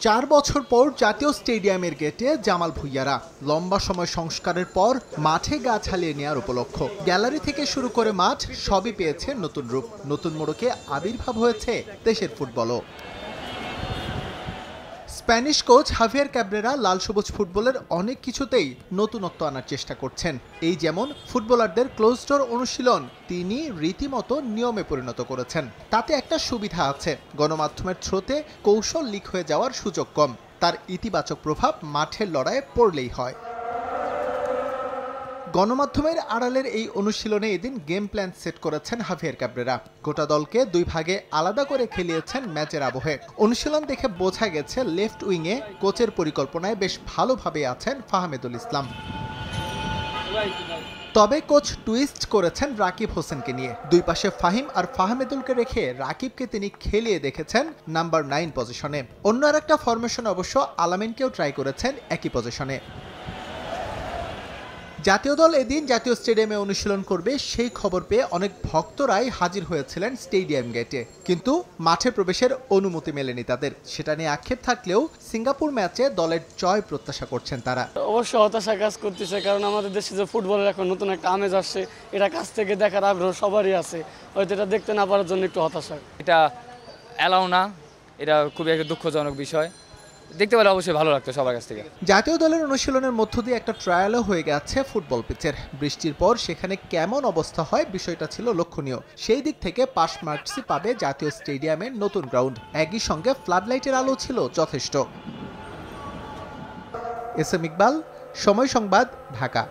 4 বছর পর জাতীয় স্টেডিয়ামের গেটে জামাল ভুঁইয়ারা লম্বা সময় সংস্কারের পর মাঠে গা ছালিয়ে নেওয়ার উপলক্ষ। গ্যালারি থেকে শুরু করে মাঠ সবই পেয়েছে নতুন রূপ। নতুন মোড়কে আবির্ভাব হয়েছে দেশের ফুটবলও। স্প্যানিশ কোচ হাভিয়ার ক্যাব্রেরা লাল সবুজ ফুটবলের অনেক কিছুতেই নতুনত্ব আনার চেষ্টা করছেন। এই যেমন ফুটবলারদের ক্লোজ ডোর অনুশীলন তিনি রীতিমতো নিয়মে পরিণত করেছেন। তাতে একটা সুবিধা আছে, গণমাধ্যমের থ্রোতে কৌশল লিক হয়ে যাওয়ার সুযোগ কম। তার ইতিবাচক প্রভাব মাঠের লড়াইয়ে পড়লেই হয়। গণমাধ্যমের আড়ালের এই অনুশীলনে এদিন গেম প্ল্যান সেট করেছেন হাভিয়ার ক্যাব্রেরা। গোটা দলকে 2 ভাগে আলাদা করে খেলিয়েছেন ম্যাচের আবহে। অনুশীলন দেখে বোঝা গেছে লেফট উইংয়ে কোচের পরিকল্পনায় বেশ ভালোভাবে আছেন ফাহমেদুল ইসলাম। তবে কোচ টুইস্ট করেছেন রাকিব হোসেনকে নিয়ে। 2 পাশে ফাহিম আর ফাহমেদুলকে রেখে রাকিবকে তিনি খেলিয়ে দেখেছেন নাম্বার 9 পজিশনে। অন্য আরেকটা ফরমেশনে অবশ্য আলামিনকেও ট্রাই করেছেন একই পজিশনে। জাতীয় দল এদিন জাতীয় স্টেডিয়ামে অনুশীলন করবে সেই খবর পেয়ে অনেক ভক্তরাই হাজির হয়েছিলেন স্টেডিয়াম গেটে, কিন্তু মাঠে প্রবেশের অনুমতি মেলেনি তাদের। সেটা নিয়ে আক্ষেপ থাকলেও সিঙ্গাপুর ম্যাচে দলের জয় প্রত্যাশা করছেন তারা। অবশ্য হতাশা কাজ করতেছে, কারণ আমাদের দেশে যে ফুটবলের এখন নতুন একটা আমেজ আসছে, এটা কাছ থেকে দেখার আগ্রহ সবারই আছে। হয়তো এটা দেখতে না পারার জন্য একটু হতাশা। এটা অ্যালাউ না, এটা খুবই একটা দুঃখজনক বিষয়। দেখতে পেলে অবশ্যই ভালো লাগতো সবার কাছ থেকে। জাতীয় দলের অনুশীলনের মধ্য দিয়ে একটা ট্রায়ালও হয়ে গেছে ফুটবল পিচের। বৃষ্টির পর সেখানে কেমন অবস্থা হয় বিষয়টা ছিল লক্ষণীয়। সেই দিক থেকে পাস মার্কসই পাবে জাতীয় স্টেডিয়ামের নতুন গ্রাউন্ড। একই সঙ্গে ফ্লাডলাইটের আলো ছিল যথেষ্ট। এস এম ইকবাল, সময় সংবাদ, ঢাকা।